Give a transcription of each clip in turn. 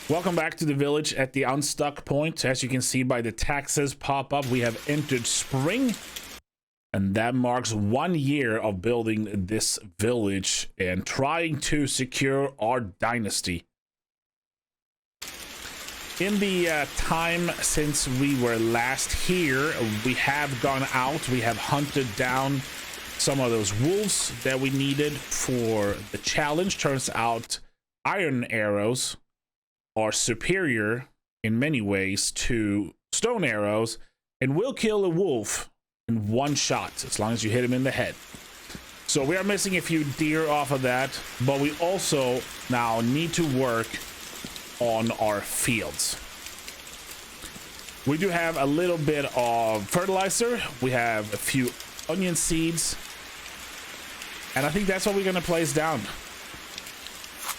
Welcome back to the village at the Unstuck point. As you can see by the taxes pop up, we have entered spring. And that marks 1 year of building this village and trying to secure our dynasty. In the time since we were last here, we have gone out. We have hunted down some of those wolves that we needed for the challenge. Turns out iron arrows are superior in many ways to stone arrows and will kill a wolf in one shot as long as you hit him in the head. So we are missing a few deer off of that, but we also now need to work on our fields. We do have a little bit of fertilizer. We have a few onion seeds, and I think that's what we're going to place down.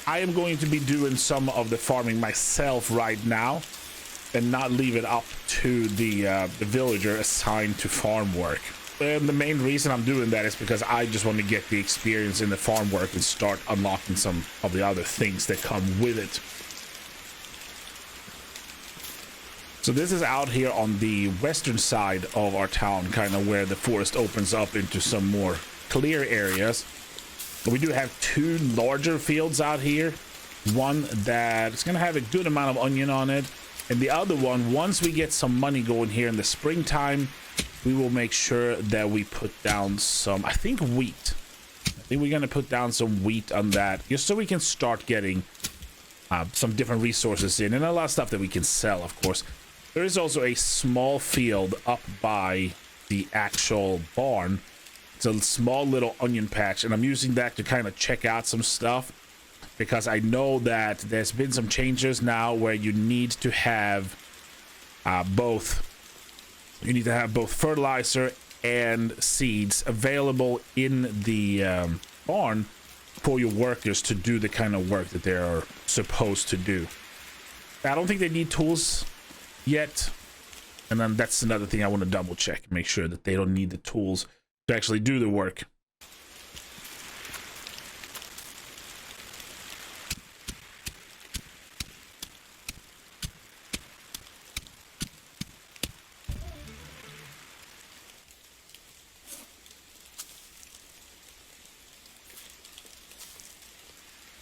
I am going to be doing some of the farming myself right now and not leave it up to the villager assigned to farm work. And the main reason I'm doing that is because I just want to get the experience in the farm work and start unlocking some of the other things that come with it. So this is out here on the western side of our town, kind of where the forest opens up into some more clear areas. We do have two larger fields out here. One that is going to have a good amount of onion on it. And the other one, once we get some money going here in the springtime, we will make sure that we put down some, I think, wheat. I think we're going to put down some wheat on that, just so we can start getting some different resources in. And a lot of stuff that we can sell, of course. There is also a small field up by the actual barn. It's a small little onion patch, and I'm using that to kind of check out some stuff, because I know that there's been some changes now where you need to have both fertilizer and seeds available in the barn for your workers to do the kind of work that they are supposed to do. I don't think they need tools yet, and then that's another thing I want to double check, make sure that they don't need the tools to actually do the work.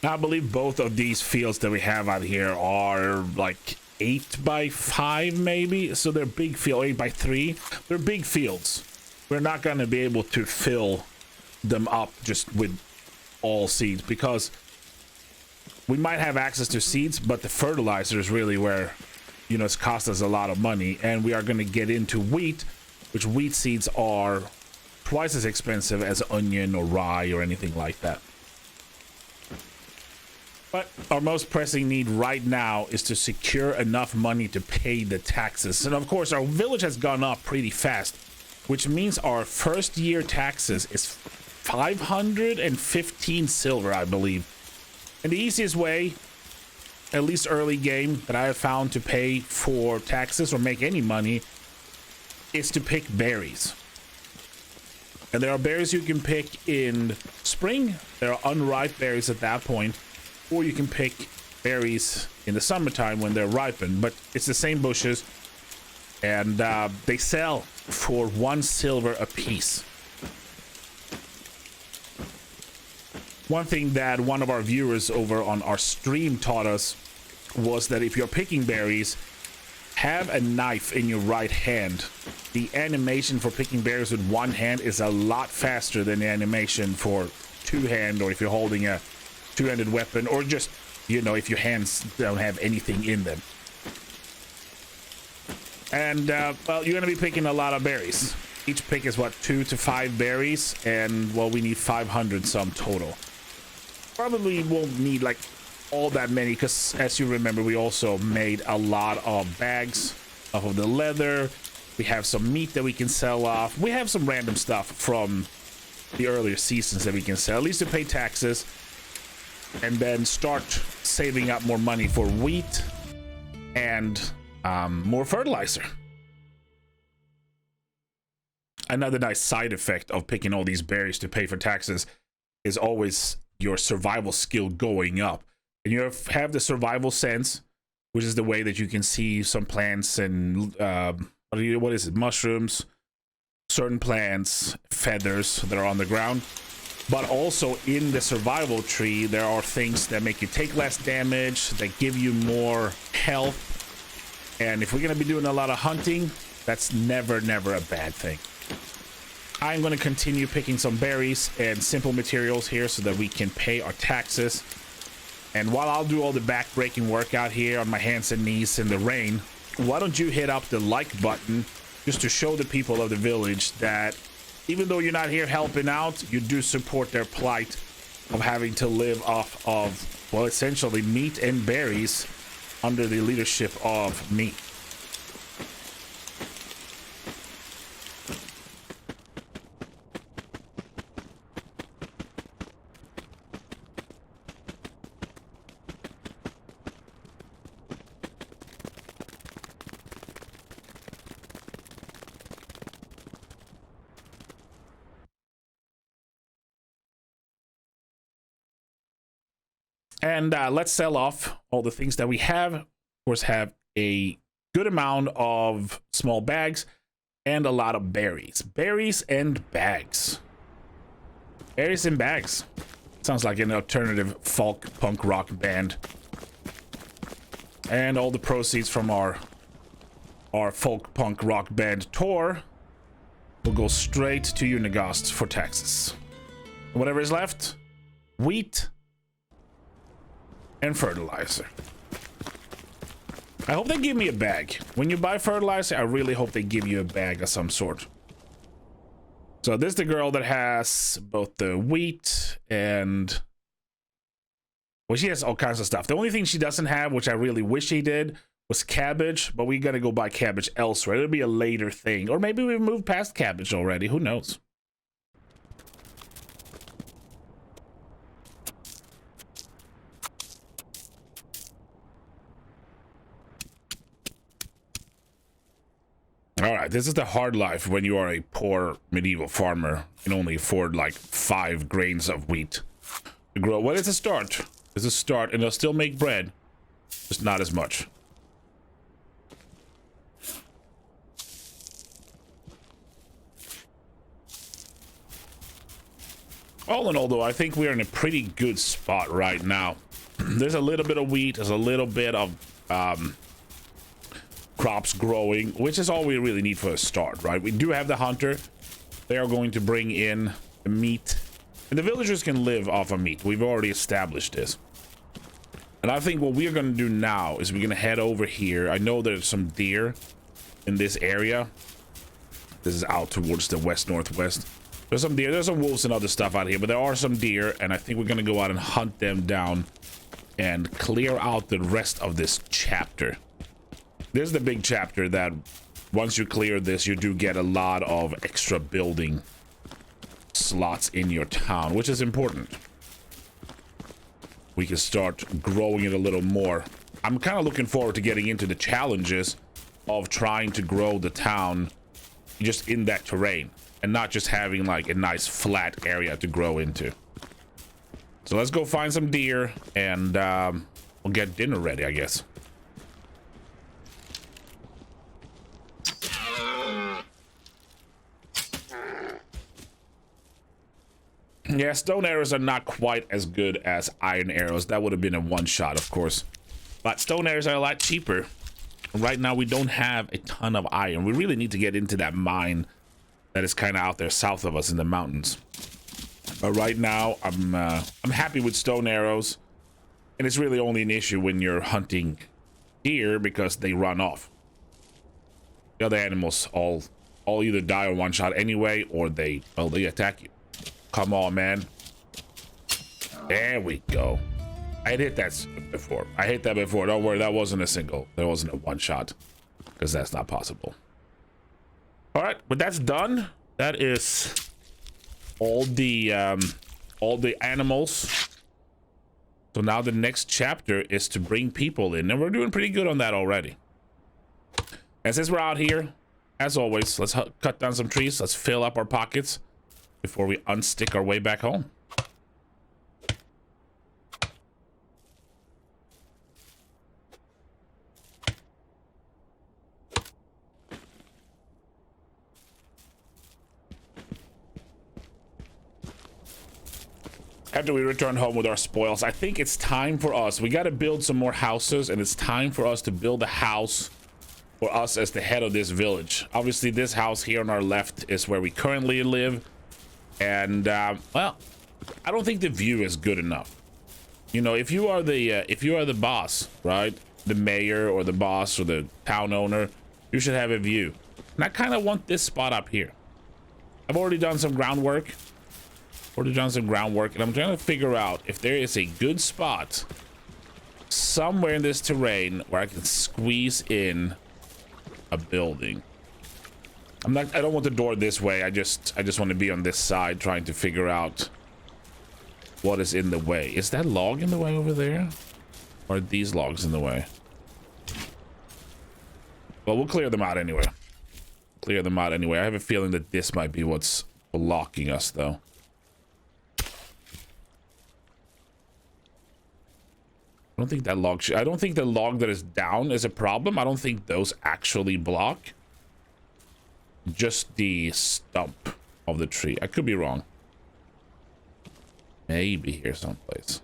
I believe both of these fields that we have out here are like 8 by 5 maybe, so they're big field. 8 by 3, they're big fields. We're not going to be able to fill them up just with all seeds, because we might have access to seeds, but the fertilizer is really where, you know, it's cost us a lot of money. And we are going to get into wheat, which wheat seeds are twice as expensive as onion or rye or anything like that. But our most pressing need right now is to secure enough money to pay the taxes. And of course, our village has gone up pretty fast, which means our first year taxes is 515 silver, I believe. And the easiest way, at least early game, that I have found to pay for taxes or make any money is to pick berries. And there are berries you can pick in spring. There are unripe berries at that point. Or you can pick berries in the summertime when they're ripened, but it's the same bushes, and they sell for 1 silver a piece. One thing that one of our viewers over on our stream taught us was that if you're picking berries, have a knife in your right hand. The animation for picking berries with one hand is a lot faster than the animation for two hand, or if you're holding a two-handed weapon, or just, you know, if your hands don't have anything in them. And well, you're gonna be picking a lot of berries. Each pick is what, 2 to 5 berries, and well, we need 500 some total. Probably won't need like all that many, because as you remember, we also made a lot of bags off of the leather. We have some meat that we can sell off. We have some random stuff from the earlier seasons that we can sell, at least to pay taxes, and then start saving up more money for wheat and more fertilizer. Another nice side effect of picking all these berries to pay for taxes is always your survival skill going up. And you have the survival sense, which is the way that you can see some plants and what is it, mushrooms, certain plants, feathers that are on the ground. But also in the survival tree, there are things that make you take less damage, that give you more health. And if we're going to be doing a lot of hunting, that's never a bad thing. I'm going to continue picking some berries and simple materials here so that we can pay our taxes. And while I'll do all the back-breaking work out here on my hands and knees in the rain, why don't you hit up the like button just to show the people of the village that even though you're not here helping out, you do support their plight of having to live off of, well, essentially meat and berries under the leadership of me. And let's sell off all the things that we have. Of course, have a good amount of small bags and a lot of berries. Berries and bags. Berries and bags. Sounds like an alternative folk punk rock band. And all the proceeds from our folk punk rock band tour will go straight to Unagast for taxes. And whatever is left, wheat and fertilizer. I hope they give me a bag. When you buy fertilizer, I really hope they give you a bag of some sort. So this is the girl that has both the wheat and, well, she has all kinds of stuff. The only thing she doesn't have, which I really wish she did, was cabbage, but we gotta go buy cabbage elsewhere. It'll be a later thing. Or maybe we've moved past cabbage already. Who knows? All right, this is the hard life when you are a poor medieval farmer and only afford like 5 grains of wheat to grow. Well, it's a start. It's a start, and they'll still make bread, just not as much. All in all, though, I think we're in a pretty good spot right now. There's a little bit of wheat, there's a little bit of crops growing, which is all we really need for a start, right? We do have the hunter. They are going to bring in the meat, and the villagers can live off of meat. We've already established this. And I think what we're going to do now is we're going to head over here. I know there's some deer in this area. This is out towards the west-northwest. There's some deer, there's some wolves and other stuff out here, but there are some deer, and I think we're going to go out and hunt them down and clear out the rest of this chapter. This is the big chapter that once you clear this, you do get a lot of extra building slots in your town, which is important. We can start growing it a little more. I'm kind of looking forward to getting into the challenges of trying to grow the town just in that terrain and not just having like a nice flat area to grow into. So let's go find some deer and we'll get dinner ready, I guess. Yeah, stone arrows are not quite as good as iron arrows. That would have been a one-shot, of course. But stone arrows are a lot cheaper. Right now, we don't have a ton of iron. We really need to get into that mine that is kind of out there south of us in the mountains. But right now, I'm happy with stone arrows. And it's really only an issue when you're hunting deer because they run off. The other animals all either die on one shot anyway, or they attack you. Come on, man. There we go. I had hit that before. I hit that before. Don't worry, that wasn't a single. That wasn't a one shot, because that's not possible. All right, but that's done. That is all the animals. So now the next chapter is to bring people in, and we're doing pretty good on that already. And since we're out here, as always, let's cut down some trees. Let's fill up our pockets before we unstick our way back home. after we return home with our spoils, I think it's time for us. We got to build some more houses, and it's time for us to build a house for us as the head of this village. Obviously, this house here on our left is where we currently live. And, well, I don't think the view is good enough. You know, if you are the boss, right? The mayor or the boss or the town owner, you should have a view. And I kind of want this spot up here. I've already done some groundwork. And I'm trying to figure out if there is a good spot somewhere in this terrain where I can squeeze in a building. I don't want the door this way. I just want to be on this side trying to figure out what is in the way. Is that log in the way over there? Or are these logs in the way? Well, we'll clear them out anyway. I have a feeling that this might be what's blocking us, though. I don't think that log I don't think the log that is down is a problem. I don't think those actually block. Just the stump of the tree. I could be wrong. Maybe here someplace.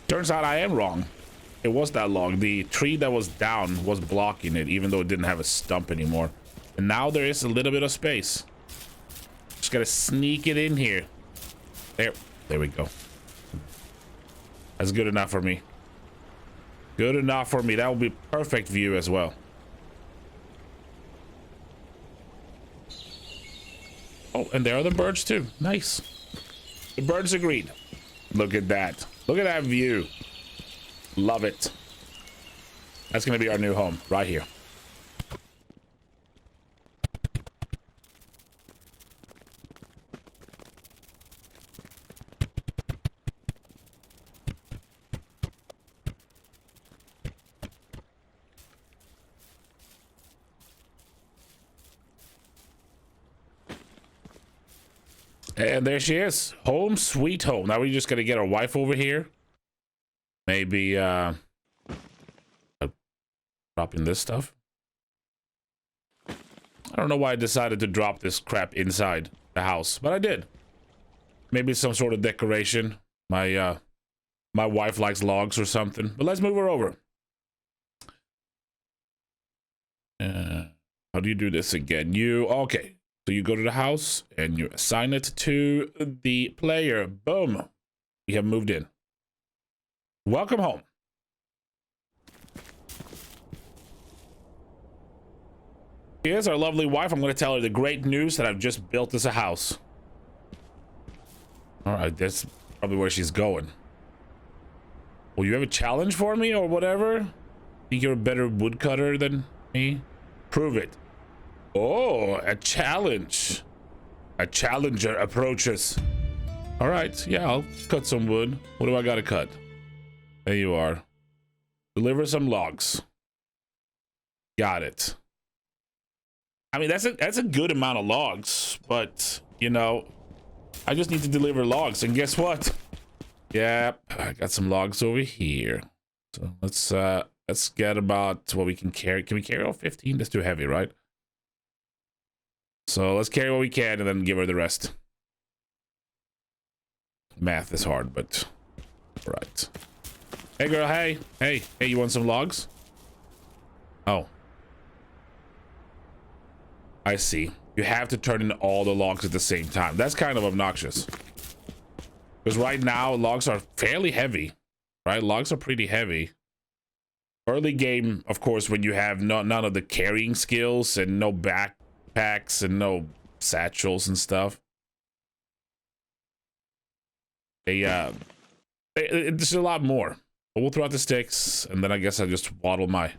Turns out I am wrong. It was that log. The tree that was down was blocking it, even though it didn't have a stump anymore. And now there is a little bit of space. Just gotta sneak it in here. There we go. That's good enough for me. Good enough for me. That will be perfect view as well. Oh, and there are the birds too. Nice. The birds agreed. Look at that. Look at that view. Love it. That's gonna be our new home right here. And there she is. Home sweet home. Now we're just gonna get our wife over here. Maybe dropping this stuff. I don't know why I decided to drop this crap inside the house, but I did. Maybe some sort of decoration. My wife likes logs or something. But let's move her over. How do you do this again? Okay. So you go to the house and you assign it to the player. Boom. We have moved in. Welcome home. Here's our lovely wife. I'm going to tell her the great news that I've just built us a house. All right, that's probably where she's going. Well, you have a challenge for me or whatever? Think you're a better woodcutter than me? Prove it. Oh, a challenge. A challenger approaches. All right, yeah, I'll cut some wood. What do I got to cut? There you are. Deliver some logs. Got it. I mean, that's a good amount of logs, but you know, I just need to deliver logs, and guess what? Yep, I got some logs over here. So let's get about what we can carry. Can we carry all 15? That's too heavy, right? So let's carry what we can and then give her the rest. Math is hard, but right. Hey girl, hey, you want some logs? Oh. I see. You have to turn in all the logs at the same time. That's kind of obnoxious. Because right now, logs are fairly heavy. Right? Logs are pretty heavy. Early game, of course, when you have none of the carrying skills and no backpacks and no satchels and stuff. It's a lot more. But we'll throw out the sticks, and then I guess I just waddle my...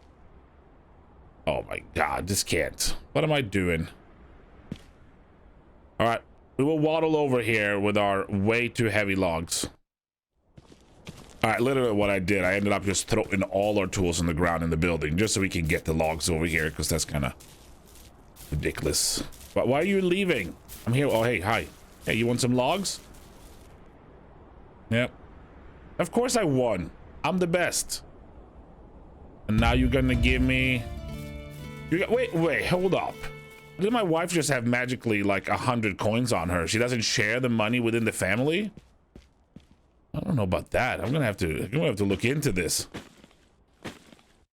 Oh my god, this can't. What am I doing? All right, we will waddle over here with our way too heavy logs. All right, literally what I did, I ended up just throwing all our tools on the ground in the building just so we can get the logs over here, because that's kind of ridiculous. Why are you leaving? I'm here. Oh, hey, hi. Hey, you want some logs? Yep. Of course I won. I'm the best. And now you're gonna give me... Wait, hold up. Did my wife just have magically like 100 coins on her? She doesn't share the money within the family? I don't know about that. I'm gonna have to look into this.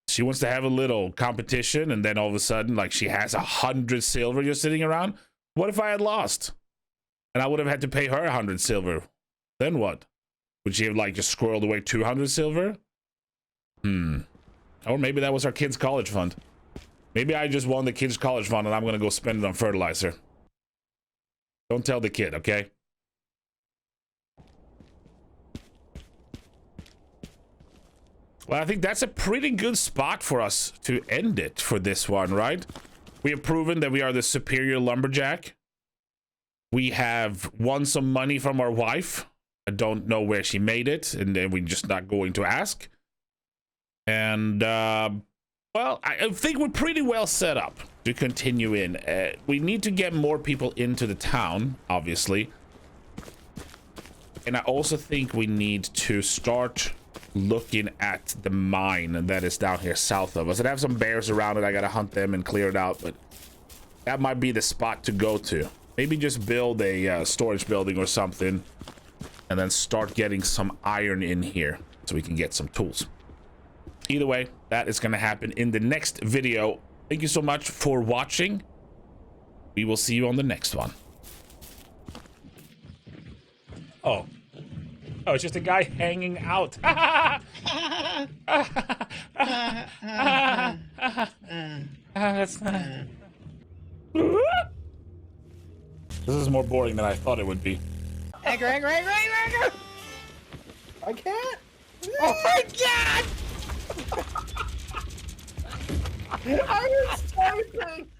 She wants to have a little competition, and then all of a sudden, like, she has 100 silver just sitting around. What if I had lost? And I would have had to pay her 100 silver. Then what? Would she have, like, just squirreled away 200 silver? Or maybe that was our kid's college fund. Maybe I just won the kid's college fund, and I'm gonna go spend it on fertilizer. Don't tell the kid, okay? Well, I think that's a pretty good spot for us to end it for this one, right? We have proven that we are the superior lumberjack. We have won some money from our wife. I don't know where she made it, and we're just not going to ask. And, well, I think we're pretty well set up to continue in. We need to get more people into the town, obviously. And I also think we need to start looking at the mine that is down here south of us. I have some bears around it. I gotta hunt them and clear it out, but that might be the spot to go to. Maybe just build a storage building or something, and then start getting some iron in here so we can get some tools. Either way, that is gonna happen in the next video. Thank you so much for watching. We will see you on the next one. Oh, it's just a guy hanging out. That's not... This is more boring than I thought it would be. Egger. I can't. Oh my god! I was typing.